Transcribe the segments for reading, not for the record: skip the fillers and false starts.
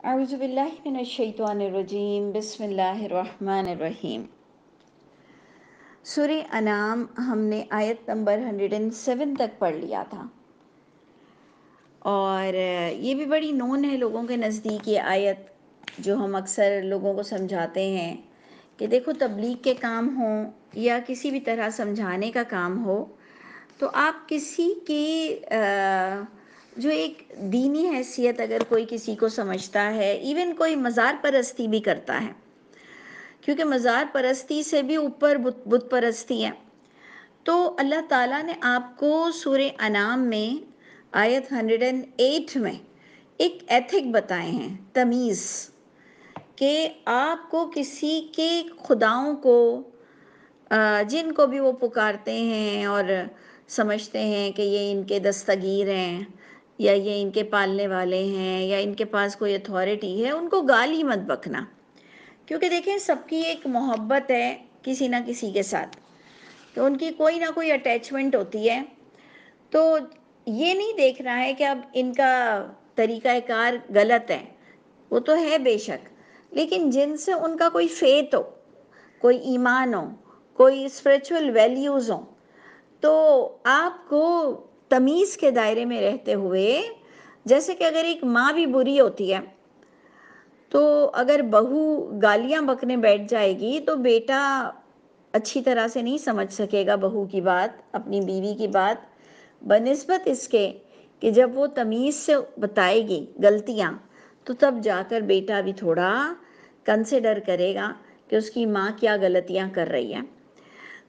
اعوذ باللہ من الشیطان الرجیم، بسم اللہ الرحمن الرحیم۔ سورہ انعام ہم نے آیت نمبر 107 تک پڑھ لیا تھا، اور یہ بھی بڑی نون ہے لوگوں کے نزدیک یہ آیت، جو ہم اکثر لوگوں کو سمجھاتے ہیں کہ دیکھو تبلیغ کے کام ہوں یا کسی بھی طرح سمجھانے کا کام ہو، تو آپ کسی کی جو ایک دینی حیثیت اگر کوئی کسی کو سمجھتا ہے، ایون کوئی مزار پرستی بھی کرتا ہے، کیونکہ مزار پرستی سے بھی اوپر بت پرستی ہے، تو اللہ تعالیٰ نے آپ کو سورہ انعام میں آیت 108 میں ایک ایتھک بتائے ہیں، تمیز، کہ آپ کو کسی کے خداؤں کو جن کو بھی وہ پکارتے ہیں اور سمجھتے ہیں کہ یہ ان کے دستگیر ہیں یا یہ ان کے پالنے والے ہیں یا ان کے پاس کوئی اتھارٹی ہے، ان کو گالی مت بکنا، کیونکہ دیکھیں سب کی ایک محبت ہے کسی نہ کسی کے ساتھ، تو ان کی کوئی نہ کوئی اٹیچمنٹ ہوتی ہے، تو یہ نہیں دیکھنا ہے کہ اب ان کا طریقہ کار غلط ہے، وہ تو ہے بے شک، لیکن جن سے ان کا کوئی فیت ہو، کوئی ایمان ہو، کوئی اسپریچول ویلیوز ہوں، تو آپ کو تمیز کے دائرے میں رہتے ہوئے، جیسے کہ اگر ایک ماں بھی بری ہوتی ہے تو اگر بہو گالیاں بکنے بیٹھ جائے گی تو بیٹا اچھی طرح سے نہیں سمجھ سکے گا بہو کی بات، اپنی بیوی کی بات، بنسبت اس کے کہ جب وہ تمیز سے بتائے گی غلطیاں، تو تب جا کر بیٹا بھی تھوڑا کنسیڈر کرے گا کہ اس کی ماں کیا غلطیاں کر رہی ہے۔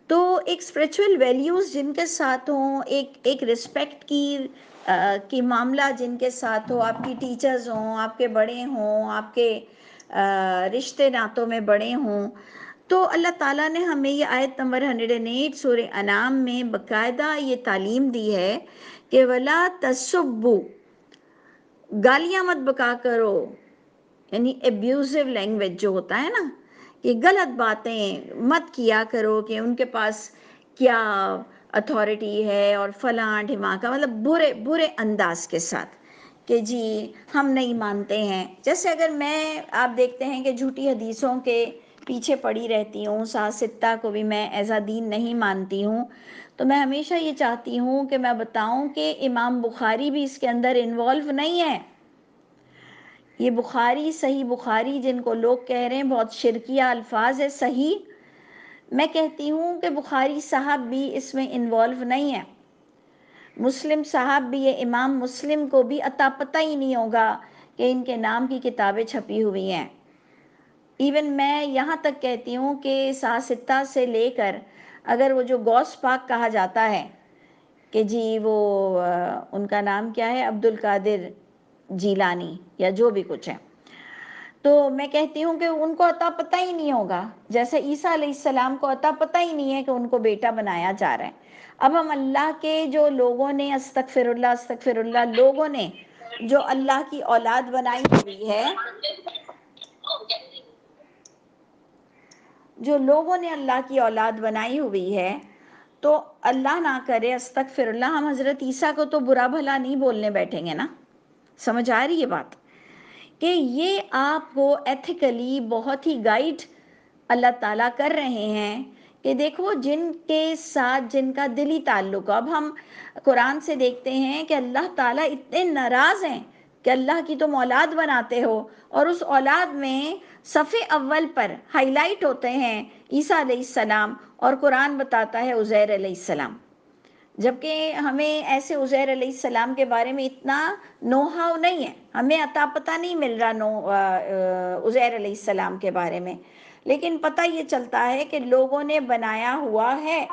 تو ایک اسپریچول ویلیوز جن کے ساتھ ہوں، ایک رسپیکٹ کی معاملہ جن کے ساتھ ہو، آپ کی ٹیچرز ہوں، آپ کے بڑے ہوں، آپ کے رشتے ناتوں میں بڑے ہوں، تو اللہ تعالیٰ نے ہمیں یہ آیت نمبر 108 سورہ انعام میں باقاعدہ یہ تعلیم دی ہے کہ وَلَا تَسُبُّوا، گالیاں مت بکا کرو، یعنی ایبیوزو لینگویج جو ہوتا ہے نا، کہ غلط باتیں مت کیا کرو کہ ان کے پاس کیا اتھارٹی ہے اور فلاں ڈھماں کا، مطلب برے برے انداز کے ساتھ کہ جی ہم نہیں مانتے ہیں۔ جیسے اگر آپ دیکھتے ہیں کہ جھوٹی حدیثوں کے پیچھے پڑی رہتی ہوں، ساس ستہ کو بھی میں ایز اے دین نہیں مانتی ہوں، تو میں ہمیشہ یہ چاہتی ہوں کہ میں بتاؤں کہ امام بخاری بھی اس کے اندر انوالو نہیں ہے۔ یہ بخاری، صحیح بخاری جن کو لوگ کہہ رہے ہیں بہت شرکیہ الفاظ ہے، صحیح، میں کہتی ہوں کہ بخاری صاحب بھی اس میں انوالو نہیں ہے۔ مسلم صاحب بھی، یہ امام مسلم کو بھی عطا پتہ ہی نہیں ہوگا کہ ان کے نام کی کتابیں چھپی ہوئی ہیں۔ ایون میں یہاں تک کہتی ہوں کہ ساستہ سے لے کر اگر وہ جو غوث پاک کہا جاتا ہے کہ جی وہ ان کا نام کیا ہے، عبد القادر جیلانی یا جو بھی کچھ ہے، تو میں کہتی ہوں کہ ان کو عطا پتہ ہی نہیں ہوگا، جیسے عیسیٰ علیہ السلام کو عطا پتہ ہی نہیں ہے کہ ان کو بیٹا بنایا جا رہا ہے۔ اب ہم اللہ کے جو لوگوں نے استغفر اللہ لوگوں نے جو اللہ کی اولاد بنائی ہوئی ہے، جو لوگوں نے اللہ کی اولاد بنائی ہوئی ہے، تو اللہ نہ کرے استغفر اللہ، ہم حضرت عیسیٰ کو تو برا بھلا نہیں بولنے بیٹھیں گے نا، سمجھ آ رہی ہے بات؟ کہ یہ آپ کو ایتھیکلی بہت ہی گائیڈ اللہ تعالیٰ کر رہے ہیں کہ دیکھو جن کے ساتھ جن کا دلی تعلق، اب ہم قرآن سے دیکھتے ہیں کہ اللہ تعالیٰ اتنے ناراض ہیں کہ اللہ کی تم اولاد بناتے ہو، اور اس اولاد میں صفحے اول پر ہائی لائٹ ہوتے ہیں عیسیٰ علیہ السلام، اور قرآن بتاتا ہے عزیر علیہ السلام، جبکہ ہمیں ایسے عزیر علیہ السلام کے بارے میں اتنا نو ہاؤ نہیں ہے، ہمیں عطا پتہ نہیں مل رہا عزیر علیہ السلام کے بارے میں، لیکن پتہ یہ چلتا ہے کہ لوگوں نے بنایا ہوا ہے،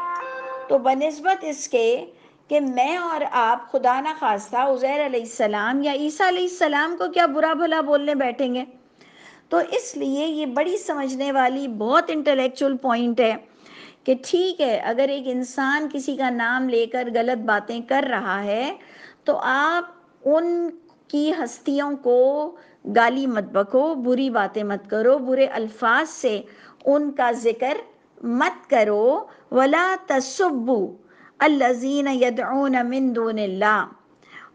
تو بنسبت اس کے کہ میں اور آپ خدا نہ خواستہ عزیر علیہ السلام یا عیسیٰ علیہ السلام کو کیا برا بھلا بولنے بیٹھیں گے؟ تو اس لیے یہ بڑی سمجھنے والی بہت انٹلیکچول پوائنٹ ہے کہ ٹھیک ہے اگر ایک انسان کسی کا نام لے کر غلط باتیں کر رہا ہے تو آپ ان کی ہستیوں کو گالی مت بکو، بری باتیں مت کرو، برے الفاظ سے ان کا ذکر مت کرو۔ وَلَا تَسُبُّوا الَّذِينَ يَدْعُونَ مِن دُونِ اللَّهِ،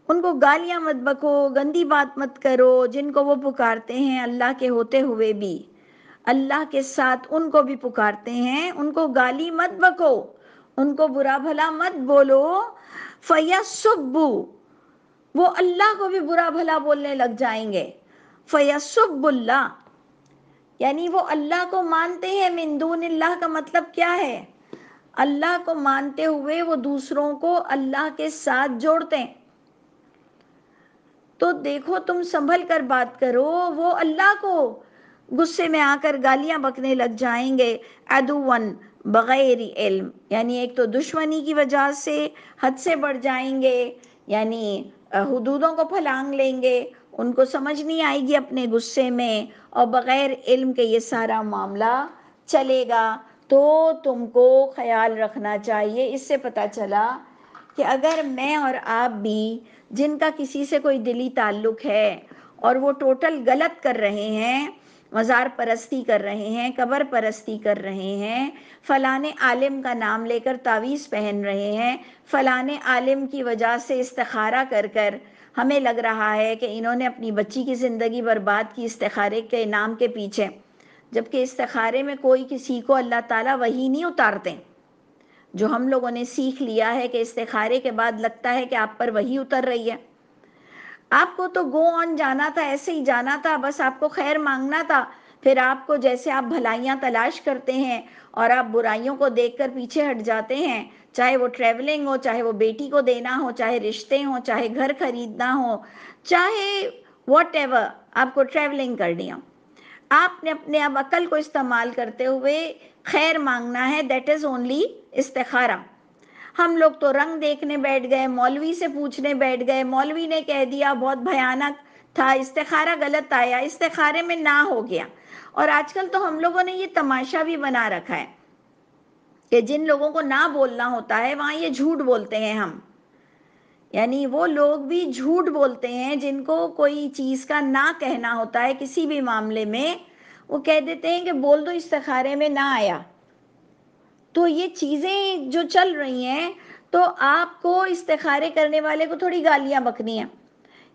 ان کو گالیاں مت بکو، گندی بات مت کرو، جن کو وہ پکارتے ہیں اللہ کے ہوتے ہوئے بھی، اللہ کے ساتھ ان کو بھی پکارتے ہیں، ان کو گالی مت بکو، ان کو برا بھلا مت بولو، فَيَسُبُّوا، وہ اللہ کو بھی برا بھلا بولنے لگ جائیں گے، فَيَسُبُّ اللَّهَ، یعنی وہ اللہ کو مانتے ہیں، من دون اللہ کا مطلب کیا ہے؟ اللہ کو مانتے ہوئے وہ دوسروں کو اللہ کے ساتھ جوڑتے ہیں۔ تو دیکھو تم سنبھل کر بات کرو، وہ اللہ کو غصے میں آ کر گالیاں بکنے لگ جائیں گے، عدوًا بغیر علم، یعنی ایک تو دشمنی کی وجہ سے حد سے بڑھ جائیں گے، یعنی حدودوں کو پھلانگ لیں گے، ان کو سمجھ نہیں آئے گی اپنے غصے میں، اور بغیر علم کے یہ سارا معاملہ چلے گا۔ تو تم کو خیال رکھنا چاہیے، اس سے پتہ چلا کہ اگر میں اور آپ بھی جن کا کسی سے کوئی دلی تعلق ہے اور وہ ٹوٹل غلط کر رہے ہیں، مزار پرستی کر رہے ہیں، قبر پرستی کر رہے ہیں، فلانے عالم کا نام لے کر تعویذ پہن رہے ہیں، فلانے عالم کی وجہ سے استخارہ کر کر ہمیں لگ رہا ہے کہ انہوں نے اپنی بچی کی زندگی برباد کی استخارے کے نام کے پیچھے، جبکہ استخارے میں کوئی کسی کو اللہ تعالیٰ وحی نہیں اتارتے۔ جو ہم لوگوں نے سیکھ لیا ہے کہ استخارے کے بعد لگتا ہے کہ آپ پر وحی اتر رہی ہے، آپ کو تو گو آن جانا تھا، ایسے ہی جانا تھا، بس آپ کو خیر مانگنا تھا، پھر آپ کو جیسے آپ بھلائیاں تلاش کرتے ہیں اور آپ برائیوں کو دیکھ کر پیچھے ہٹ جاتے ہیں، چاہے وہ ٹریولنگ ہو، چاہے وہ بیٹی کو دینا ہو، چاہے رشتے ہوں، چاہے گھر خریدنا ہو، چاہے واٹ ایور آپ کو ٹریولنگ کرنی ہو، آپ نے اپنے اب عقل کو استعمال کرتے ہوئے خیر مانگنا ہے، دیٹ از اونلی استخارہ۔ ہم لوگ تو رنگ دیکھنے بیٹھ گئے، مولوی سے پوچھنے بیٹھ گئے، مولوی نے کہہ دیا بہت بھیانک تھا، استخارہ غلط آیا، استخارے میں نہ ہو گیا۔ اور آج کل تو ہم لوگوں نے یہ تماشا بھی بنا رکھا ہے کہ جن لوگوں کو نہ بولنا ہوتا ہے وہاں یہ جھوٹ بولتے ہیں ہم، یعنی وہ لوگ بھی جھوٹ بولتے ہیں جن کو کوئی چیز کا نہ کہنا ہوتا ہے کسی بھی معاملے میں، وہ کہہ دیتے ہیں کہ بول دو استخارے میں نہ آیا۔ تو یہ چیزیں جو چل رہی ہیں، تو آپ کو استخارے کرنے والے کو تھوڑی گالیاں بکنی ہیں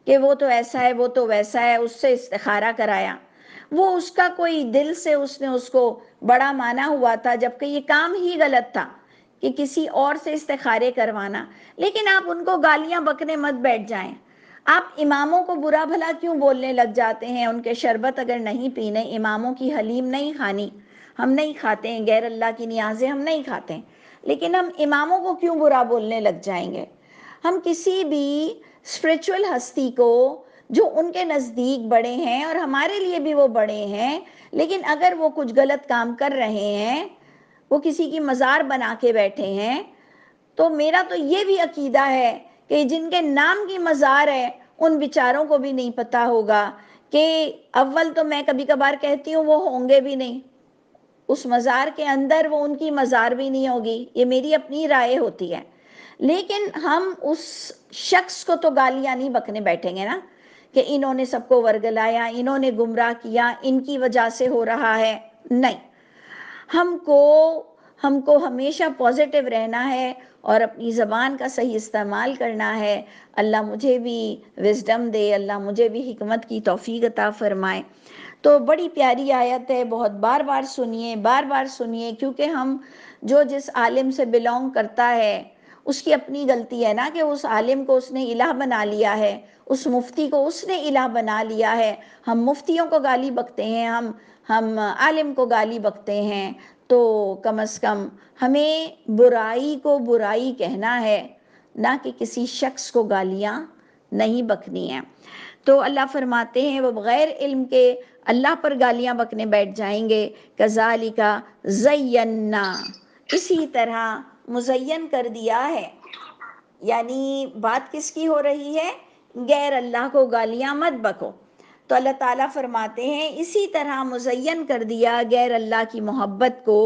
کہ وہ تو ایسا ہے، وہ تو ویسا ہے، اس سے استخارہ کرایا، وہ اس کا کوئی دل سے اس نے اس کو بڑا مانا ہوا تھا، جبکہ یہ کام ہی غلط تھا کہ کسی اور سے استخارے کروانا۔ لیکن آپ ان کو گالیاں بکنے مت بیٹھ جائیں۔ آپ اماموں کو برا بھلا کیوں بولنے لگ جاتے ہیں؟ ان کے شربت اگر نہیں پینے، اماموں کی حلیم نہیں کھانی، ہم نہیں کھاتے ہیں، غیر اللہ کی نیازیں ہم نہیں کھاتے ہیں، لیکن ہم اماموں کو کیوں برا بولنے لگ جائیں گے؟ ہم کسی بھی اسپرچول ہستی کو جو ان کے نزدیک بڑے ہیں اور ہمارے لیے بھی وہ بڑے ہیں، لیکن اگر وہ کچھ غلط کام کر رہے ہیں، وہ کسی کی مزار بنا کے بیٹھے ہیں، تو میرا تو یہ بھی عقیدہ ہے کہ جن کے نام کی مزار ہے ان بیچاروں کو بھی نہیں پتا ہوگا کہ اول تو میں کبھی کبھار کہتی ہوں وہ ہوں گے بھی نہیں، اس مزار کے اندر وہ ان کی مزار بھی نہیں ہوگی، یہ میری اپنی رائے ہوتی ہے، لیکن ہم اس شخص کو تو گالیاں نہیں بکنے بیٹھیں گے نا کہ انہوں نے سب کو ورگلایا، انہوں نے گمراہ کیا، ان کی وجہ سے ہو رہا ہے، نہیں۔ ہم کو ہمیشہ پازیٹیو رہنا ہے اور اپنی زبان کا صحیح استعمال کرنا ہے۔ اللہ مجھے بھی وزڈم دے، اللہ مجھے بھی حکمت کی توفیق عطا فرمائے۔ تو بڑی پیاری آیت ہے، بہت بار بار سنیے، بار بار سنیے، کیونکہ ہم جو جس عالم سے بلونگ کرتا ہے اس کی اپنی غلطی ہے نا کہ اس عالم کو اس نے الہ بنا لیا ہے، اس مفتی کو اس نے الہ بنا لیا ہے۔ ہم مفتیوں کو گالی بکتے ہیں، ہم عالم کو گالی بکتے ہیں، تو کم از کم ہمیں برائی کو برائی کہنا ہے، نہ کہ کسی شخص کو گالیاں نہیں بکنی ہیں۔ تو اللہ فرماتے ہیں وہ بغیر علم کے اللہ پر گالیاں بکنے بیٹھ جائیں گے، کذالک زینا، اسی طرح مزین کر دیا ہے، یعنی بات کس کی ہو رہی ہے؟ غیر اللہ کو گالیاں مت بکو۔ تو اللہ تعالیٰ فرماتے ہیں اسی طرح مزین کر دیا غیر اللہ کی محبت کو،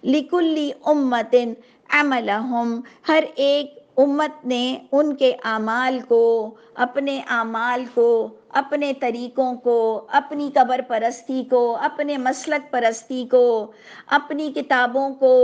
لِكُلِّ أُمَّةٍ عَمَلَهُمْ، ہر ایک امت نے ان کے اعمال کو، اپنے اعمال کو، اپنے طریقوں کو، اپنی قبر پرستی کو، اپنے مسلک پرستی کو، اپنی کتابوں کو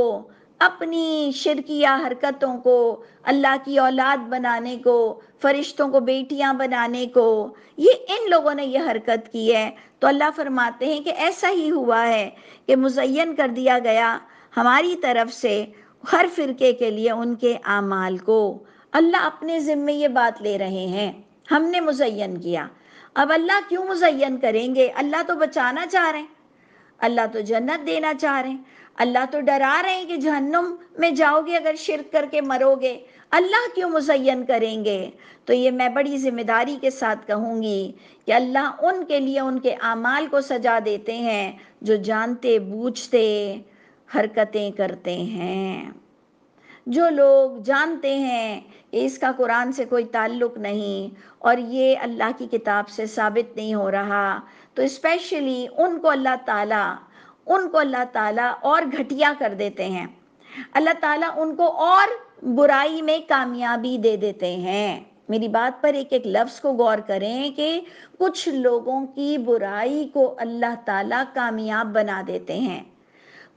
اپنی شرکیہ حرکتوں کو اللہ کی اولاد بنانے کو، فرشتوں کو بیٹیاں بنانے کو، یہ ان لوگوں نے یہ حرکت کی ہے۔ تو اللہ فرماتے ہیں کہ ایسا ہی ہوا ہے کہ مزین کر دیا گیا ہماری طرف سے ہر فرقے کے لیے ان کے اعمال کو۔ اللہ اپنے ذمے یہ بات لے رہے ہیں، ہم نے مزین کیا۔ اب اللہ کیوں مزین کریں گے؟ اللہ تو بچانا چاہ رہے ہیں، اللہ تو جنت دینا چاہ رہے ہیں، اللہ تو ڈرا رہے ہیں کہ جہنم میں جاؤ گے اگر شرک کر کے مرو گے، اللہ کیوں مزین کریں گے؟ تو یہ میں بڑی ذمہ داری کے ساتھ کہوں گی کہ اللہ ان کے لیے ان کے اعمال کو سجا دیتے ہیں جو جانتے بوجھتے حرکتیں کرتے ہیں۔ جو لوگ جانتے ہیں کہ اس کا قرآن سے کوئی تعلق نہیں اور یہ اللہ کی کتاب سے ثابت نہیں ہو رہا، تو اسپیشلی ان کو اللہ تعالیٰ اور گھٹیا کر دیتے ہیں، اللہ تعالیٰ ان کو اور برائی میں کامیابی دے دیتے ہیں۔ میری بات پر ایک ایک لفظ کو غور کریں کہ کچھ لوگوں کی برائی کو اللہ تعالیٰ کامیاب بنا دیتے ہیں،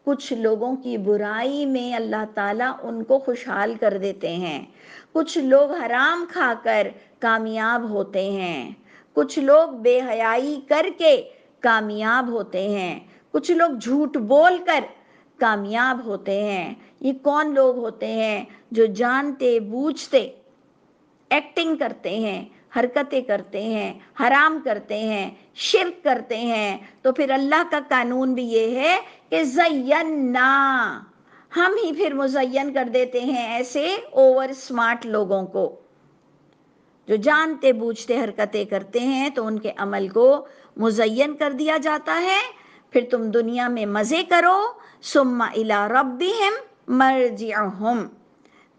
کچھ لوگوں کی برائی میں اللہ تعالیٰ ان کو خوشحال کر دیتے ہیں، کچھ لوگ حرام کھا کر کامیاب ہوتے ہیں، کچھ لوگ بے حیائی کر کے کامیاب ہوتے ہیں، کچھ لوگ جھوٹ بول کر کامیاب ہوتے ہیں۔ یہ کون لوگ ہوتے ہیں؟ جو جانتے بوجھتے ایکٹنگ کرتے ہیں، حرکتیں کرتے ہیں، حرام کرتے ہیں، شرک کرتے ہیں۔ تو پھر اللہ کا قانون بھی یہ ہے کہ زینا، ہم ہی پھر مزین کر دیتے ہیں ایسے اوور سمارٹ لوگوں کو جو جانتے بوجھتے حرکتیں کرتے ہیں، تو ان کے عمل کو مزین کر دیا جاتا ہے۔ پھر تم دنیا میں مزے کرو، ثم الی ربہم مرجعہم،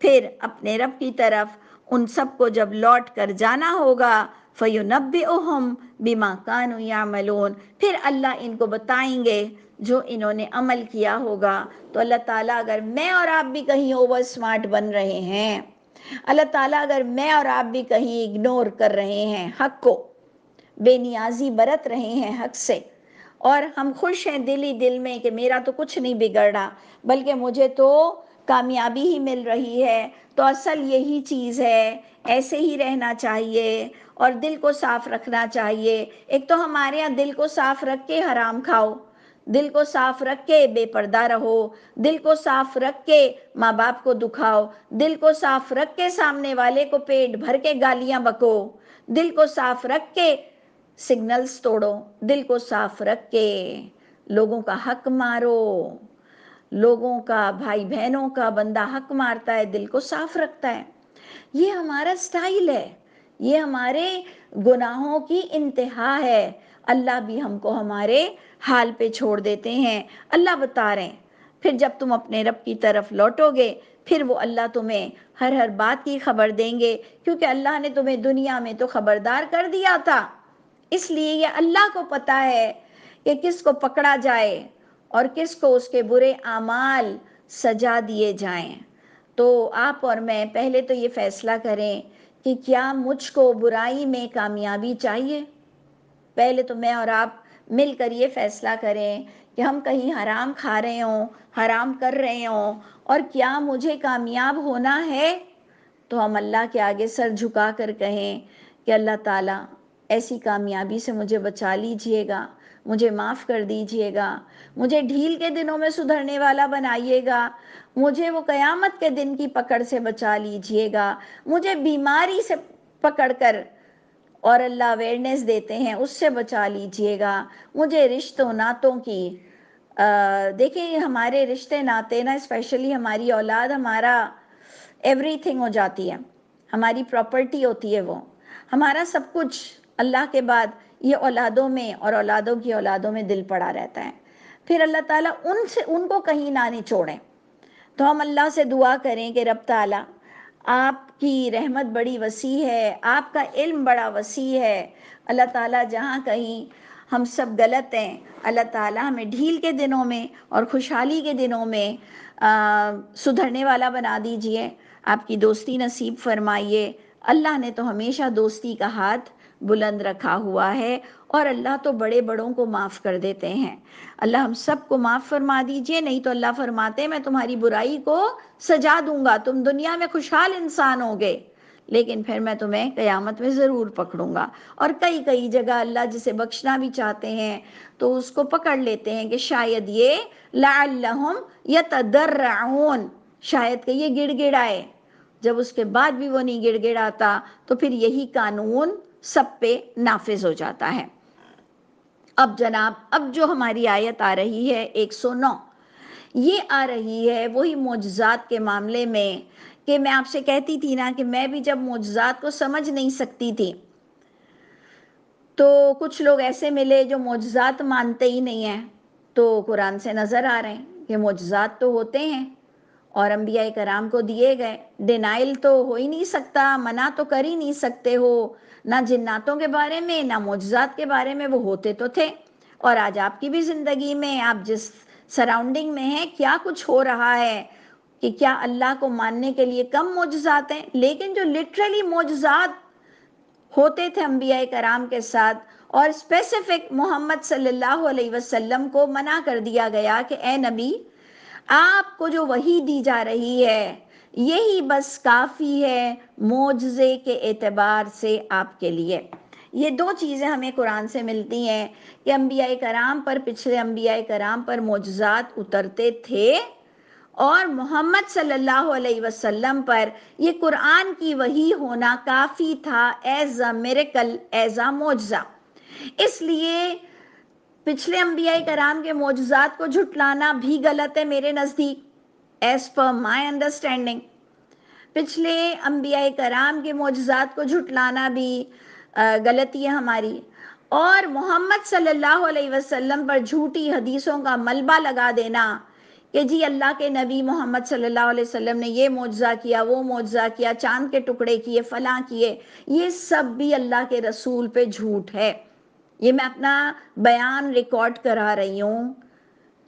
پھر اپنے رب کی طرف ان سب کو جب لوٹ کر جانا ہوگا، فَيُنَبِّئُهُم بِمَا كَانُوا يَعْمَلُونَ، پھر اللہ ان کو بتائیں گے جو انہوں نے عمل کیا ہوگا۔ تو اللہ تعالیٰ اگر میں اور آپ بھی کہیں اوور سمارٹ بن رہے ہیں، اللہ تعالیٰ اگر میں اور آپ بھی کہیں اگنور کر رہے ہیں حق کو، بے نیازی برت رہے ہیں حق سے، اور ہم خوش ہیں دل ہی دل میں کہ میرا تو کچھ نہیں بگڑ رہا بلکہ مجھے تو کامیابی ہی مل رہی ہے، تو اصل یہی چیز ہے، ایسے ہی رہنا چاہیے اور دل کو صاف رکھنا چاہیے۔ ایک تو ہمارے یہاں دل کو صاف رکھ کے حرام کھاؤ، دل کو صاف رکھ کے بے پردہ رہو، دل کو صاف رکھ کے ماں باپ کو دکھاؤ، دل کو صاف رکھ کے سامنے والے کو پیٹ بھر کے گالیاں بکو، دل کو صاف رکھ کے سگنلز توڑو، دل کو صاف رکھ کے لوگوں کا حق مارو، لوگوں کا، بھائی بہنوں کا بندہ حق مارتا ہے، دل کو صاف رکھتا ہے۔ یہ ہمارا سٹائل ہے، یہ ہمارے گناہوں کی انتہا ہے۔ اللہ بھی ہم کو ہمارے حال پہ چھوڑ دیتے ہیں۔ اللہ بتا رہے ہیں پھر جب تم اپنے رب کی طرف لوٹو گے، پھر وہ اللہ تمہیں ہر بات کی خبر دیں گے، کیونکہ اللہ نے تمہیں دنیا میں تو خبردار کر دیا تھا، اس لیے یہ اللہ کو پتا ہے کہ کس کو پکڑا جائے اور کس کو اس کے برے اعمال سجا دیے جائیں۔ تو آپ اور میں پہلے تو یہ فیصلہ کریں کہ کیا مجھ کو برائی میں کامیابی چاہیے؟ پہلے تو میں اور آپ مل کر یہ فیصلہ کریں کہ ہم کہیں حرام کھا رہے ہوں، حرام کر رہے ہوں، اور کیا مجھے کامیاب ہونا ہے؟ تو ہم اللہ کے آگے سر جھکا کر کہیں کہ اللہ تعالیٰ ایسی کامیابی سے مجھے بچا لیجئے گا، مجھے معاف کر دیجئے گا، مجھے ڈھیل کے دنوں میں سدھرنے والا بنائیے گا، مجھے وہ قیامت کے دن کی پکڑ سے بچا لیجئے گا، مجھے بیماری سے پکڑ کر، اور اللہ اویئرنیس دیتے ہیں، اس سے بچا لیجئے گا، مجھے رشتوں ناتوں کی دیکھیں ہمارے رشتے ناتے نا، اسپیشلی ہماری اولاد ہمارا ایوری تھنگ ہو جاتی ہے، ہماری پراپرٹی ہوتی ہے، وہ ہمارا سب کچھ۔ اللہ کے بعد یہ اولادوں میں اور اولادوں کی اولادوں میں دل پڑا رہتا ہے۔ پھر اللہ تعالیٰ ان کو کہیں نہ نچوڑیں، تو ہم اللہ سے دعا کریں کہ رب تعالیٰ آپ کی رحمت بڑی وسیع ہے، آپ کا علم بڑا وسیع ہے، اللہ تعالیٰ جہاں کہیں ہم سب غلط ہیں، اللہ تعالیٰ ہمیں ڈھیل کے دنوں میں اور خوشحالی کے دنوں میں سدھرنے والا بنا دیجئے، آپ کی دوستی نصیب فرمائیے۔ اللہ نے تو ہمیشہ دوستی کا ہاتھ بلند رکھا ہوا ہے، اور اللہ تو بڑے بڑوں کو معاف کر دیتے ہیں۔ اللہ ہم سب کو معاف فرما دیجئے، نہیں تو اللہ فرماتے ہیں میں تمہاری برائی کو سجا دوں گا، تم دنیا میں خوشحال انسان ہوگے لیکن پھر میں تمہیں قیامت میں ضرور پکڑوں گا۔ اور کئی کئی جگہ اللہ جسے بخشنا بھی چاہتے ہیں تو اس کو پکڑ لیتے ہیں کہ شاید یہ لعلہم یتضرعون، شاید کہ یہ گڑ گڑائے، جب اس کے بعد بھی وہ نہیں گڑ گڑاتا تو پھر یہی قانون سب پہ نافذ ہو جاتا ہے۔ اب جناب، اب جو ہماری آیت آ رہی ہے 109، یہ آ رہی ہے وہی معجزات کے معاملے میں کہ میں آپ سے کہتی تھی نا کہ میں بھی جب معجزات کو سمجھ نہیں سکتی تھی تو کچھ لوگ ایسے ملے جو معجزات مانتے ہی نہیں ہیں، تو قرآن سے نظر آ رہے ہیں کہ معجزات تو ہوتے ہیں اور انبیاء کرام کو دیے گئے، ڈینائل تو ہو ہی نہیں سکتا، منع تو کر ہی نہیں سکتے ہو، نہ جناتوں کے بارے میں نہ معجزات کے بارے میں، وہ ہوتے تو تھے۔ اور آج آپ کی بھی زندگی میں، آپ جس سراؤنڈنگ میں ہیں، کیا کچھ ہو رہا ہے کہ کیا اللہ کو ماننے کے لیے کم معجزات ہیں؟ لیکن جو لٹرلی معجزات ہوتے تھے انبیاء کرام کے ساتھ، اور اسپیسیفک محمد صلی اللہ علیہ وسلم کو منع کر دیا گیا کہ اے نبی، آپ کو جو وحی دی جا رہی ہے یہی بس کافی ہے معجزے کے اعتبار سے آپ کے لیے۔ یہ دو چیزیں ہمیں قرآن سے ملتی ہیں کہ انبیاء کرام پر، پچھلے انبیاء کرام پر معجزات اترتے تھے، اور محمد صلی اللہ علیہ وسلم پر یہ قرآن کی وحی ہونا کافی تھا as a miracle, as a معجزہ۔ اس لیے پچھلے انبیاء کرام کے معجزات کو جھٹلانا بھی غلط ہے میرے نزدیک، ایز پر مائی انڈرسٹینڈنگ۔ پچھلے انبیاء کرام کے معجزات کو جھٹلانا بھی غلطی ہے ہماری، اور محمد صلی اللہ علیہ وسلم پر جھوٹی حدیثوں کا ملبہ لگا دینا کہ جی اللہ کے نبی محمد صلی اللہ علیہ وسلم نے یہ معجزہ کیا، وہ معجزہ کیا، چاند کے ٹکڑے کیے، فلاں کیے، یہ سب بھی اللہ کے رسول پہ جھوٹ ہے۔ یہ میں اپنا بیان ریکارڈ کرا رہی ہوں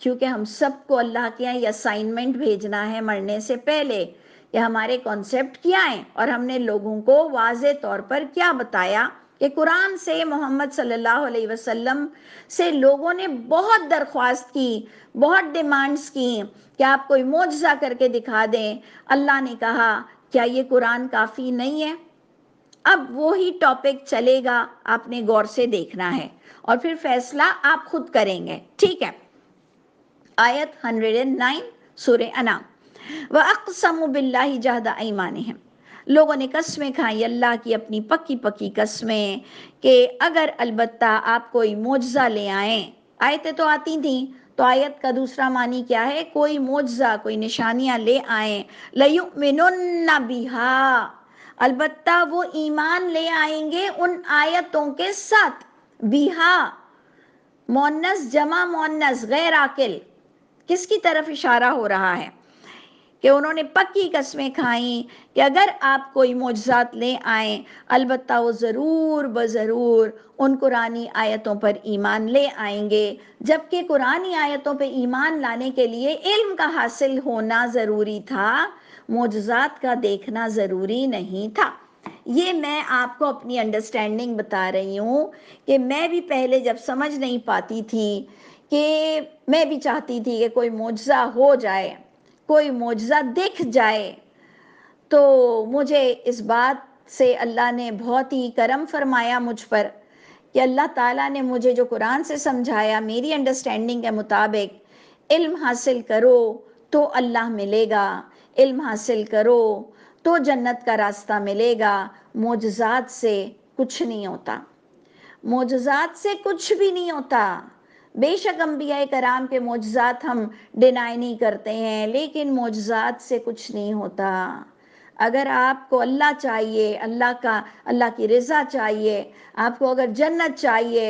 کیونکہ ہم سب کو اللہ کے یہاں یہ اسائنمنٹ بھیجنا ہے مرنے سے پہلے کہ ہمارے کانسیپٹ کیا ہیں، اور ہم نے لوگوں کو واضح طور پر کیا بتایا کہ قرآن سے، محمد صلی اللہ علیہ وسلم سے لوگوں نے بہت درخواست کی، بہت ڈیمانڈز کی کہ آپ کوئی معجزہ کر کے دکھا دیں۔ اللہ نے کہا کیا یہ قرآن کافی نہیں ہے؟ اب وہی ٹاپک چلے گا، آپ نے غور سے دیکھنا ہے اور پھر فیصلہ آپ خود کریں گے، ٹھیک ہے؟ آیت 109 سورہ انعام۔ وَأَقْسَمُوا بِاللَّهِ جَهْدَ أَيْمَانِهِمْ، لوگوں نے قسمیں کھائیں اللہ کی، اپنی پکی پکی قسمیں، کہ اگر البتہ آپ کوئی معجزہ لے آئیں۔ آیتیں تو آتی تھیں، تو آیت کا دوسرا معنی کیا ہے؟ کوئی معجزہ، کوئی نشانیاں لے آئیں، لَيُؤْمِنُنَّ بِهَا، البتہ وہ ایمان لے آئیں گے ان آیتوں کے ساتھ۔ بیہا مؤنث جمع مؤنث غیر عاقل، کس کی طرف اشارہ ہو رہا ہے؟ کہ انہوں نے پکی قسمیں کھائیں کہ اگر آپ کوئی معجزات لے آئیں البتہ وہ ضرور بضرور ان قرآنی آیتوں پر ایمان لے آئیں گے، جبکہ قرآنی آیتوں پہ ایمان لانے کے لیے علم کا حاصل ہونا ضروری تھا، معجزات کا دیکھنا ضروری نہیں تھا۔ یہ میں آپ کو اپنی انڈرسٹینڈنگ بتا رہی ہوں کہ میں بھی پہلے جب سمجھ نہیں پاتی تھی کہ میں بھی چاہتی تھی کہ کوئی معجزہ ہو جائے، کوئی معجزہ دکھ جائے، تو مجھے اس بات سے اللہ نے بہت ہی کرم فرمایا مجھ پر کہ اللہ تعالیٰ نے مجھے جو قرآن سے سمجھایا، میری انڈرسٹینڈنگ کے مطابق علم حاصل کرو تو اللہ ملے گا، علم حاصل کرو تو جنت کا راستہ ملے گا، معجزات سے کچھ نہیں ہوتا، معجزات سے کچھ بھی نہیں ہوتا۔ بے شک انبیاء کرام کے معجزات ہم ڈینائی نہیں کرتے ہیں، لیکن معجزات سے کچھ نہیں ہوتا۔ اگر آپ کو اللہ چاہیے، اللہ کی رضا چاہیے، آپ کو اگر جنت چاہیے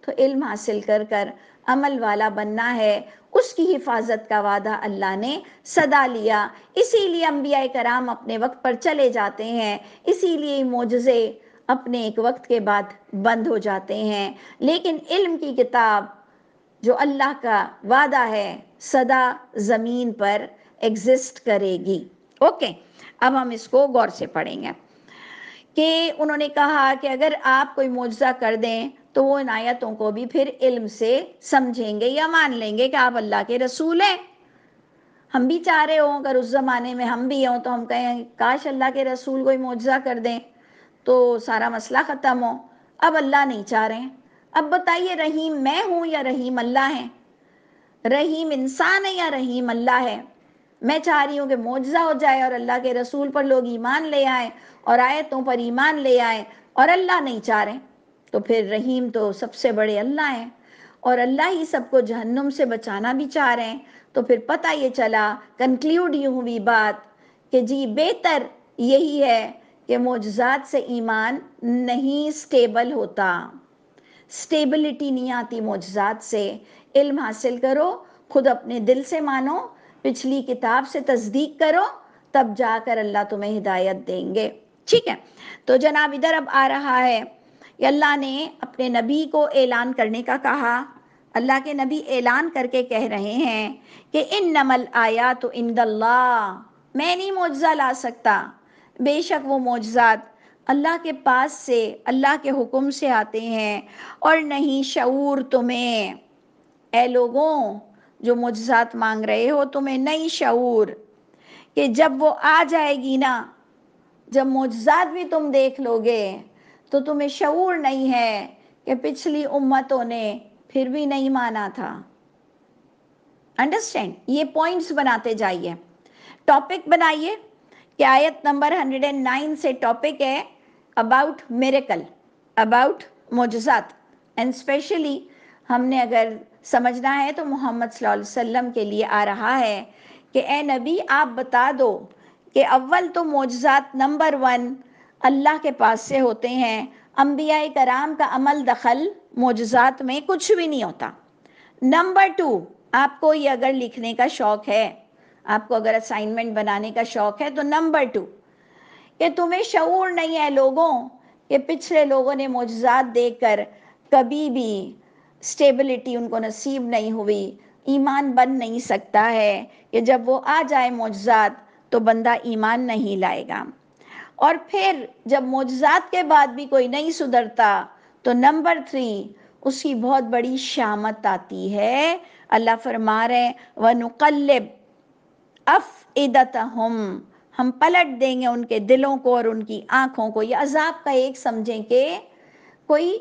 تو علم حاصل کر کر عمل والا بننا ہے۔ اس کی حفاظت کا وعدہ اللہ نے صدا لیا، اسی لیے انبیاء کرام اپنے وقت پر چلے جاتے ہیں، اسی لیے معجزے اپنے ایک وقت کے بعد بند ہو جاتے ہیں، لیکن علم کی کتاب جو اللہ کا وعدہ ہے صدا زمین پر ایگزسٹ کرے گی۔ اوکے، اب ہم اس کو غور سے پڑھیں گے کہ انہوں نے کہا کہ اگر آپ کوئی معجزہ کر دیں تو وہ ان آیتوں کو بھی پھر علم سے سمجھیں گے یا مان لیں گے کہ آپ اللہ کے رسول ہیں۔ ہم بھی چاہ رہے ہوں، اگر اس زمانے میں ہم بھی ہوں تو ہم کہیں کاش اللہ کے رسول کوئی معجزہ کر دیں تو سارا مسئلہ ختم ہو۔ اب اللہ نہیں چاہ رہے ہیں۔ اب بتائیے رحیم میں ہوں یا رحیم اللہ ہے؟ رحیم انسان ہے یا رحیم اللہ ہے؟ میں چاہ رہی ہوں کہ معجزہ ہو جائے اور اللہ کے رسول پر لوگ ایمان لے آئیں اور آیتوں پر ایمان لے آئیں، اور اللہ نہیں چاہ رہے، تو پھر رحیم تو سب سے بڑے اللہ ہیں، اور اللہ ہی سب کو جہنم سے بچانا بھی چاہ رہے ہیں۔ تو پھر پتہ یہ چلا، کنکلیوڈ یہ ہوئی بات کہ جی بہتر یہی ہے کہ معجزات سے ایمان نہیں سٹیبل ہوتا، سٹیبلٹی نہیں آتی معجزات سے۔ علم حاصل کرو، خود اپنے دل سے مانو، پچھلی کتاب سے تصدیق کرو، تب جا کر اللہ تمہیں ہدایت دیں گے۔ ٹھیک ہے، تو جناب ادھر اب آ رہا ہے کہ اللہ نے اپنے نبی کو اعلان کرنے کا کہا۔ اللہ کے نبی اعلان کر کے کہہ رہے ہیں کہ انما الآیات عند اللہ، میں نہیں معجزہ لا سکتا، بے شک وہ معجزات اللہ کے پاس سے، اللہ کے حکم سے آتے ہیں، اور نہیں شعور تمہیں، اے لوگوں جو معجزات مانگ رہے ہو تمہیں نہیں شعور کہ جب وہ آ جائے گی نا، جب معجزات بھی تم دیکھ لو گے تو تمہیں شعور نہیں ہے کہ پچھلی امتوں نے پھر بھی نہیں مانا تھا۔ انڈرسٹینڈ؟ یہ پوائنٹس بناتے جائیے، ٹاپک بنائیے کہ آیت نمبر 109 سے ٹاپک ہے اباؤٹ میریکل، اباؤٹ معجزات، اینڈ اسپیشلی ہم نے اگر سمجھنا ہے تو محمد صلی اللہ علیہ وسلم کے لیے آ رہا ہے کہ اے نبی آپ بتا دو کہ اول تو معجزات نمبر 1 اللہ کے پاس سے ہوتے ہیں، انبیاء کرام کا عمل دخل معجزات میں کچھ بھی نہیں ہوتا۔ نمبر 2، آپ کو یہ اگر لکھنے کا شوق ہے، آپ کو اگر اسائنمنٹ بنانے کا شوق ہے تو نمبر 2، کہ تمہیں شعور نہیں ہے لوگوں کہ پچھلے لوگوں نے معجزات دیکھ کر کبھی بھی سٹیبلٹی ان کو نصیب نہیں ہوئی، ایمان بن نہیں سکتا ہے کہ جب وہ آ جائے معجزات تو بندہ ایمان نہیں لائے گا۔ اور پھر جب معجزات کے بعد بھی کوئی نہیں سدھرتا تو نمبر 3 اس کی بہت بڑی شامت آتی ہے۔ اللہ فرما رہے ہیں وَنُقَلِّبْ أَفْئِدَتَهُمْ، ہم پلٹ دیں گے ان کے دلوں کو اور ان کی آنکھوں کو۔ یہ عذاب کا ایک سمجھیں کہ کوئی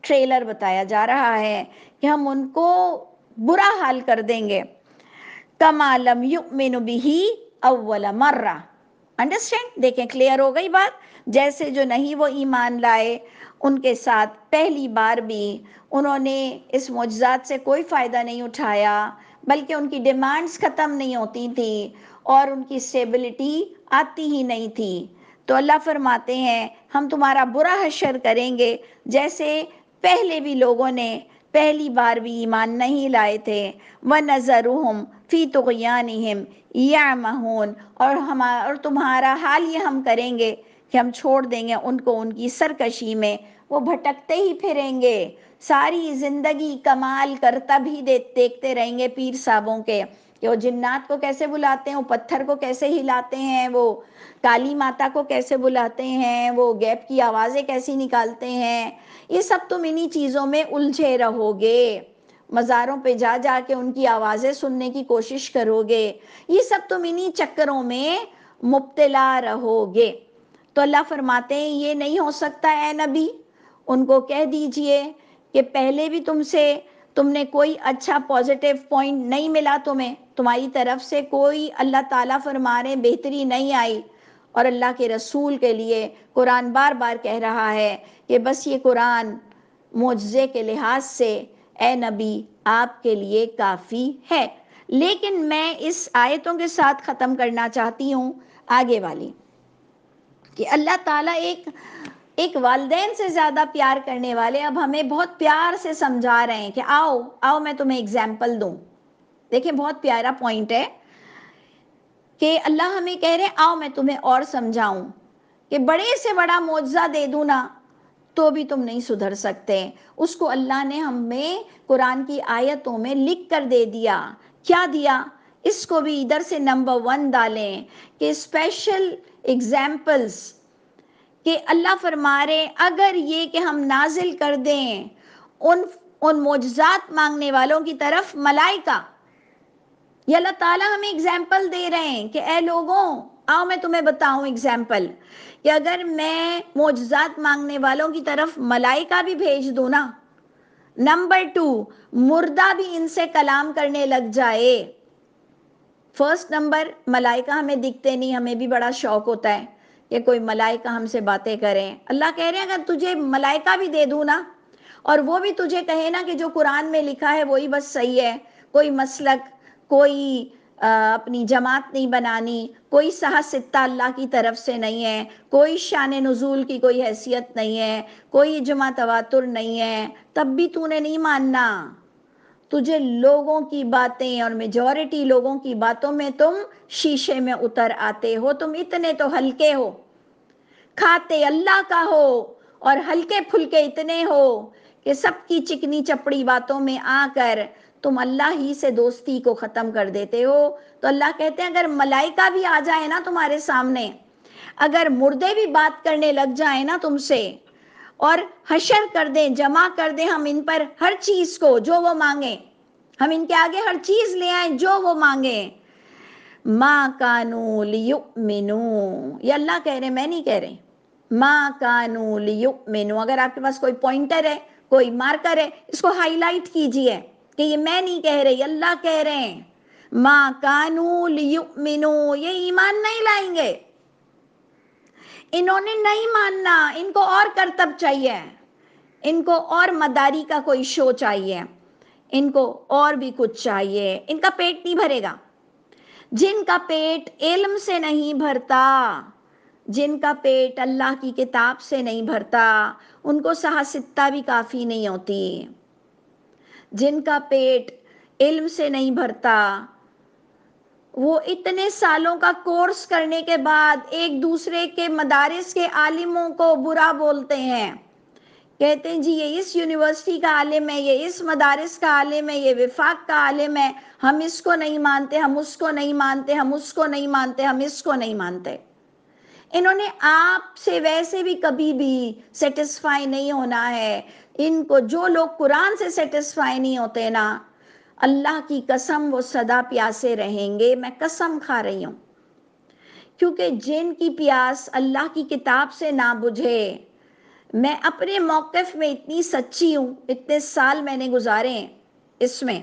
ٹریلر بتایا جا رہا ہے کہ ہم ان کو برا حال کر دیں گے۔ كَمَا لَمْ يُؤْمِنُ بِهِ أَوَّلَ مَرَّةٍ، انڈرسٹینڈ؟ دیکھیں کلیئر ہو گئی بات؟ جیسے جو نہیں وہ ایمان لائے ان کے ساتھ پہلی بار بھی انہوں نے اس معجزات سے کوئی فائدہ نہیں اٹھایا، بلکہ ان کی ڈیمانڈز ختم نہیں ہوتی تھی اور ان کی اسٹیبلٹی آتی ہی نہیں تھی، تو اللہ فرماتے ہیں ہم تمہارا برا حشر کریں گے جیسے پہلے بھی لوگوں نے پہلی بار بھی ایمان نہیں لائے تھے۔ وَنَذَرُهُمْ فِي طُغْيَانِهِمْ يَعْمَهُونَ، اور تمہارا حال یہ ہم کریں گے کہ ہم چھوڑ دیں گے ان کو ان کی سرکشی میں، وہ بھٹکتے ہی پھریں گے، ساری زندگی کمال کرتب ہی دیکھتے رہیں گے پیر صاحبوں کے، کہ وہ جنات کو کیسے بلاتے ہیں، وہ پتھر کو کیسے ہلاتے ہیں، وہ کالی ماتا کو کیسے بلاتے ہیں، وہ گیپ کی آوازیں کیسی نکالتے ہیں، یہ سب تم انہی چیزوں میں الجھے رہو گے، مزاروں پہ جا جا کے ان کی آوازیں سننے کی کوشش کرو گے، یہ سب تم انہی چکروں میں مبتلا رہو گے۔ تو اللہ فرماتے ہیں یہ نہیں ہو سکتا اے نبی، ان کو کہہ دیجئے کہ پہلے بھی تم نے کوئی اچھا پازیٹیو پوائنٹ نہیں ملا، تمہاری طرف سے کوئی اللہ تعالیٰ فرما رہے بہتری نہیں آئی، اور اللہ کے رسول کے لیے قرآن بار بار کہہ رہا ہے کہ بس یہ قرآن معجزے کے لحاظ سے اے نبی آپ کے لیے کافی ہے۔ لیکن میں اس آیتوں کے ساتھ ختم کرنا چاہتی ہوں آگے والی، کہ اللہ تعالیٰ ایک والدین سے زیادہ پیار کرنے والے اب ہمیں بہت پیار سے سمجھا رہے ہیں کہ آؤ میں تمہیں اگزامپل دوں۔ دیکھیں بہت پیارا پوائنٹ ہے کہ اللہ ہمیں کہہ رہے ہیں آؤ میں تمہیں اور سمجھاؤں، کہ بڑے سے بڑا معجزہ دے دوں نا تو بھی تم نہیں سدھر سکتے، اس کو اللہ نے ہمیں قرآن کی آیتوں میں لکھ کر دے دیا۔ کیا دیا؟ اس کو بھی ادھر سے نمبر 1 ڈالیں کہ اسپیشل ایگزامپلز، کہ اللہ فرما رہے ہیں اگر یہ کہ ہم نازل کر دیں ان معجزات مانگنے والوں کی طرف ملائکہ، یہ اللہ تعالیٰ ہمیں اگزامپل دے رہے ہیں کہ اے لوگوں آؤ میں تمہیں بتاؤں اگزامپل، کہ اگر میں معجزات مانگنے والوں کی طرف ملائکہ بھی بھیج دوں نا، نمبر 2 مردہ بھی ان سے کلام کرنے لگ جائے۔ فرسٹ نمبر ملائکہ ہمیں دکھتے نہیں، ہمیں بھی بڑا شوق ہوتا ہے کہ کوئی ملائکہ ہم سے باتیں کریں۔ اللہ کہہ رہے ہیں اگر تجھے ملائکہ بھی دے دوں نا، اور وہ بھی تجھے کہے نا کہ جو قرآن میں لکھا ہے وہی بس صحیح ہے، کوئی مسلک، کوئی اپنی جماعت نہیں بنانی، کوئی صحہ ستہ اللہ کی طرف سے نہیں ہے، کوئی شان نزول کی کوئی حیثیت نہیں ہے، کوئی اجماع تواتر نہیں ہے، تب بھی تو نے نہیں ماننا۔ تجھے لوگوں کی باتیں اور میجورٹی لوگوں کی باتوں میں تم شیشے میں اتر آتے ہو، تم اتنے تو ہلکے ہو، کھاتے اللہ کا ہو اور ہلکے پھلکے اتنے ہو کہ سب کی چکنی چپڑی باتوں میں آ کر تم اللہ ہی سے دوستی کو ختم کر دیتے ہو۔ تو اللہ کہتے ہیں اگر ملائکہ بھی آ جائے نا تمہارے سامنے، اگر مردے بھی بات کرنے لگ جائیں نا تم سے، اور حشر کر دیں، جمع کر دیں ہم ان پر ہر چیز کو جو وہ مانگیں، ہم ان کے آگے ہر چیز لے آئیں جو وہ مانگیں، ما کانوا لیؤمنوا، یہ اللہ کہہ رہے، میں نہیں کہہ رہے، ما کانوا لیؤمنوا۔ اگر آپ کے پاس کوئی پوائنٹر ہے، کوئی مارکر ہے، اس کو ہائی لائٹ کیجئے کہ یہ میں نہیں کہہ رہے، یہ اللہ کہہ رہے ہیں، ما کانوا لیؤمنوا، یہ ایمان نہیں لائیں گے، انہوں نے نہیں ماننا، ان کو اور کرتب چاہیے، ان کو اور مداری کا کوئی شو چاہیے، ان کو اور بھی کچھ چاہیے، ان کا پیٹ نہیں بھرے گا۔ جن کا پیٹ علم سے نہیں بھرتا، جن کا پیٹ اللہ کی کتاب سے نہیں بھرتا، ان کو صحہ ستہ بھی کافی نہیں ہوتی۔ جن کا پیٹ علم سے نہیں بھرتا، وہ اتنے سالوں کا کورس کرنے کے بعد ایک دوسرے کے مدارس کے عالموں کو برا بولتے ہیں، کہتے ہیں جی یہ اس یونیورسٹی کا عالم ہے، یہ اس مدارس کا عالم ہے، یہ وفاق کا عالم ہے، ہم اس کو نہیں مانتے، ہم اس کو نہیں مانتے، ہم اس کو نہیں مانتے، ہم اس کو نہیں مانتے۔ انہوں نے آپ سے ویسے بھی کبھی بھی سیٹسفائی نہیں ہونا ہے۔ ان کو جو لوگ قرآن سے سیٹسفائی نہیں ہوتے نا، اللہ کی قسم وہ سدا پیاسے رہیں گے، میں قسم کھا رہی ہوں، کیونکہ جن کی پیاس اللہ کی کتاب سے نہ بجھے، میں اپنے موقف میں اتنی سچی ہوں، اتنے سال میں نے گزارے ہیں اس میں،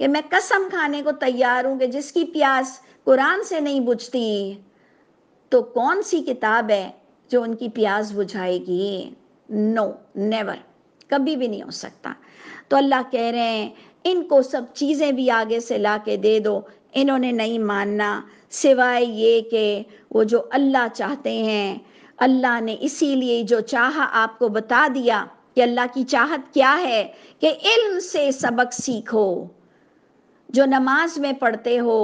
کہ میں قسم کھانے کو تیار ہوں کہ جس کی پیاس قرآن سے نہیں بجھتی تو کون سی کتاب ہے جو ان کی پیاس بجھائے گی؟ نو، نیور، کبھی بھی نہیں ہو سکتا۔ تو اللہ کہہ رہے ہیں ان کو سب چیزیں بھی آگے سے لا کے دے دو، انہوں نے نہیں ماننا، سوائے یہ کہ وہ جو اللہ چاہتے ہیں، اللہ نے اسی لیے جو چاہا آپ کو بتا دیا کہ اللہ کی چاہت کیا ہے، کہ علم سے سبق سیکھو، جو نماز میں پڑھتے ہو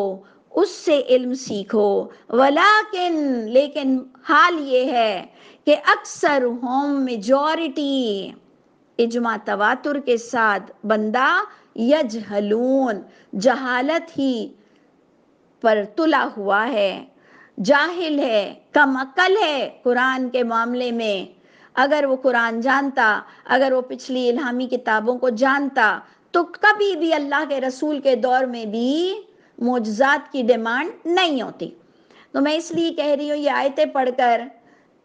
اس سے علم سیکھو، ولیکن لیکن حال یہ ہے کہ اکثر ہم میجورٹی اجماع تواتر کے ساتھ بندہ یجہلون، جہالت ہی پر تلا ہوا ہے، جاہل ہے، کم عقل ہے قرآن کے معاملے میں۔ اگر وہ قرآن جانتا، اگر وہ پچھلی الہامی کتابوں کو جانتا تو کبھی بھی اللہ کے رسول کے دور میں بھی معجزات کی ڈیمانڈ نہیں ہوتی۔ تو میں اس لیے کہہ رہی ہوں یہ آیتیں پڑھ کر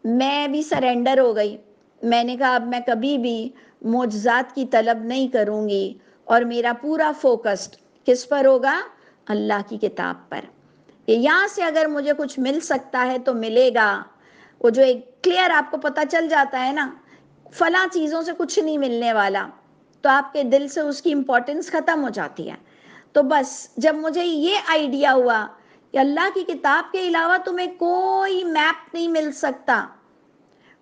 میں بھی سرنڈر ہو گئی، میں نے کہا اب میں کبھی بھی معجزات کی طلب نہیں کروں گی، اور میرا پورا فوکسڈ کس پر ہوگا؟ اللہ کی کتاب پر، کہ یہاں سے اگر مجھے کچھ مل سکتا ہے تو ملے گا۔ وہ جو ایک کلیئر آپ کو پتہ چل جاتا ہے نا فلاں چیزوں سے کچھ نہیں ملنے والا، تو آپ کے دل سے اس کی امپورٹنس ختم ہو جاتی ہے۔ تو بس جب مجھے یہ آئیڈیا ہوا کہ اللہ کی کتاب کے علاوہ تمہیں کوئی میپ نہیں مل سکتا،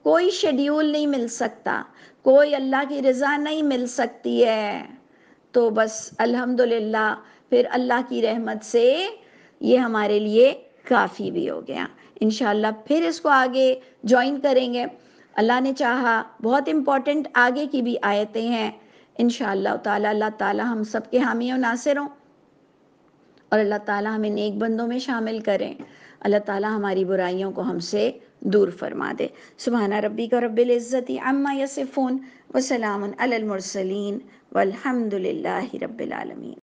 کوئی شیڈیول نہیں مل سکتا، کوئی اللہ کی رضا نہیں مل سکتی ہے، تو بس الحمدللہ پھر اللہ کی رحمت سے یہ ہمارے لیے کافی بھی ہو گیا۔ انشاءاللہ پھر اس کو آگے جوائن کریں گے، اللہ نے چاہا۔ بہت امپورٹنٹ آگے کی بھی آیتیں ہیں انشاءاللہ تعالی۔ اللہ تعالی ہم سب کے حامی و ناصر ہوں، اور اللہ تعالیٰ ہمیں نیک بندوں میں شامل کریں، اللہ تعالیٰ ہماری برائیوں کو ہم سے دور فرما دے۔ سبحان ربک رب العزت عما یصفون وسلام علی المرسلین والحمد للہ رب العالمین۔